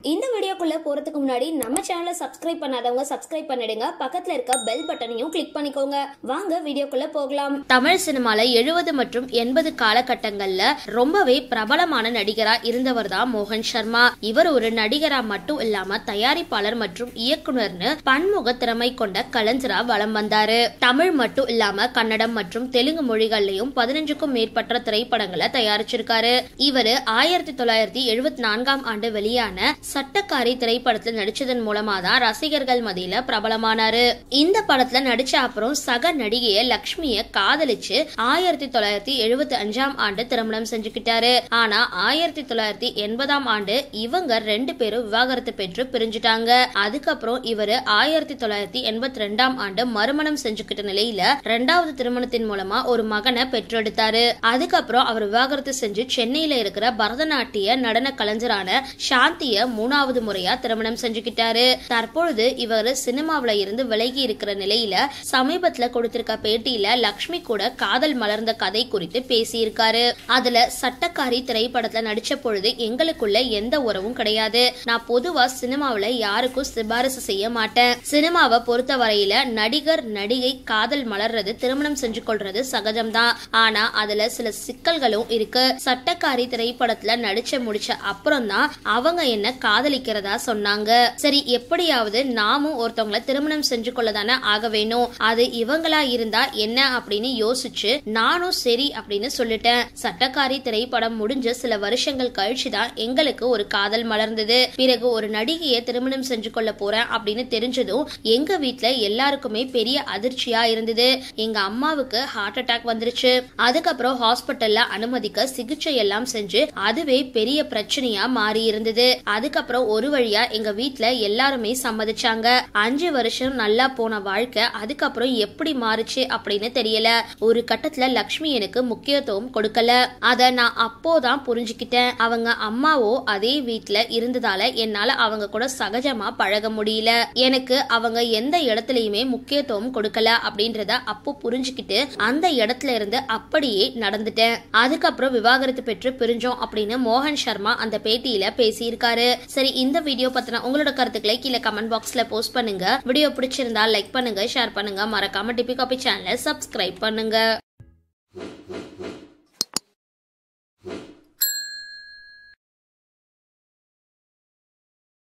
இந்த வீடியோக்குள்ள போறதுக்கு முன்னாடி நம்ம சேனலை சப்ஸ்கிரைப் பண்ணாதவங்க சப்ஸ்கிரைப் பண்ணிடுங்க, பக்கத்துல இருக்க பெல் பட்டனையும் கிளிக் பண்ணிக்கோங்க. வாங்க வீடியோக்குள்ள போகலாம். தமிழ் சினிமால 70 மற்றும் 80 காலகட்டங்கள்ல ரொம்பவே பிரபலமான நடிகரா இருந்தவர் தான் மோகன் சர்மா. இவர் ஒரு நடிகரா மட்டும் இல்லாம தயாரிப்பாளர் மற்றும் இயக்குனர்னு பன்முக திறமை கொண்ட கலைஞரா வலம் வந்தாரு. தமிழ் மட்டும் இல்லாம கன்னடம் மற்றும் தெலுங்கு மொழிகள்லயும் 15க்கும் மேற்பட்ட திரைப்படங்களை தயாரிச்சிருக்காரு. இவரு 1974ஆம் ஆண்டு வெளியான சட்டக்காரி திரைப்படத்தில் நடிச்சதன் மூலமா தான் ரசிகர்கள் மத்தியில பிரபலமானாரு. இந்த படத்துல நடிச்ச அப்புறம் சக நடிகைய லட்சுமிய காதலிச்சு 1975ஆம் ஆண்டு திருமணம் செஞ்சுக்கிட்டாரு. ஆனா 1980ஆம் ஆண்டு இவங்க 2 பேரும் விவாகரத்து பெற்று பிரிஞ்சுட்டாங்க. அதுக்கப்புறம் இவரு 1982ஆம் ஆண்டு மறுமணம் செஞ்சுக்கிட்ட நிலையில 2வது திருமணத்தின் மூலமா ஒரு மகனை பெற்றெடுத்தாரு. அதுக்கப்புறம் அவர் விவாகரத்து செஞ்சு சென்னையில இருக்கிற பரதநாட்டிய நடன கலைஞரான சாந்திய 3வது முறையா திருமணம் செஞ்சுக்கிட்டாரு. தற்பொழுது இவர் சினிமாவில இருந்து விலகி இருக்கிற நிலையில சமீபத்துல கொடுத்திருக்க பேட்டியில லட்சுமி கூட காதல் மலர்ந்த கதை குறித்து பேசியிருக்காரு. அதுல சட்டக்காரி திரைப்படத்துல நடிச்ச பொழுது எங்களுக்குள்ள எந்த உறவும் கிடையாது. நான் பொதுவா சினிமாவில யாருக்கும் சிபாரிசு செய்ய மாட்டேன். சினிமாவை பொறுத்த வரையில நடிகர் நடிகை காதல் மலர்றது திருமணம் செஞ்சு கொள்றது சகஜம்தான். ஆனா அதுல சில சிக்கல்களும் இருக்கு. சட்டக்காரி திரைப்படத்துல நடிச்ச முடிச்ச அப்புறம் தான் அவங்க என்ன காதலிக்கிறதா சொன்னாங்க. சரி, எப்படியாவது நாமும் ஒருத்தவங்களை திருமணம் செஞ்சு கொள்ளதானே ஆக வேணும். அது இவங்களா இருந்தா என்ன அப்படின்னு யோசிச்சு நானும் சரி அப்படின்னு சொல்லிட்டேன். சட்டக்காரி திரைப்படம் முடிஞ்ச சில வருஷங்கள் கழிச்சுதான் எங்களுக்கு ஒரு காதல் மலர்ந்தது. பிறகு ஒரு நடிகையை திருமணம் செஞ்சு கொள்ள போறேன் அப்படின்னு தெரிஞ்சதும் எங்க வீட்டுல எல்லாருக்குமே பெரிய அதிர்ச்சியா இருந்தது. எங்க அம்மாவுக்கு ஹார்ட் அட்டாக் வந்துருச்சு. அதுக்கப்புறம் ஹாஸ்பிட்டல்ல அனுமதிக்க சிகிச்சை எல்லாம் செஞ்சு அதுவே பெரிய பிரச்சனையா மாறி இருந்தது. அதுக்கப்புறம் ஒரு வழியா எங்க வீட்டுல எல்லாருமே சம்மதிச்சாங்க. 5 வருஷம் நல்லா போன வாழ்க்கை அதுக்கப்புறம் எப்படி மாறுச்சு அப்படின்னு தெரியல. ஒரு கட்டத்துல லட்சுமி எனக்கு முக்கியத்துவம் கொடுக்கல. அத நான் அப்போதான் புரிஞ்சுக்கிட்டேன். அவங்க அம்மாவோ அதே வீட்டுல இருந்ததால என்னால அவங்க கூட சகஜமா பழக முடியல. எனக்கு அவங்க எந்த இடத்துலயுமே முக்கியத்துவம் கொடுக்கல அப்படின்றத அப்போ புரிஞ்சுக்கிட்டு அந்த இடத்துல இருந்து அப்படியே நடந்துட்டேன். அதுக்கப்புறம் விவாகரத்து பெற்று பிரிஞ்சோம் அப்படின்னு மோகன் சர்மா அந்த பேட்டியில பேசியிருக்காரு. சரி, இந்த வீடியோ பத்தின உங்களோட கருத்துக்களை கீழே கமெண்ட் பாக்ஸ்ல போஸ்ட் பண்ணுங்க. வீடியோ பிடிச்சிருந்தா லைக் பண்ணுங்க, ஷேர் பண்ணுங்க, மறக்காம டிபி காபி சேனலை சப்ஸ்கிரைப் பண்ணுங்க.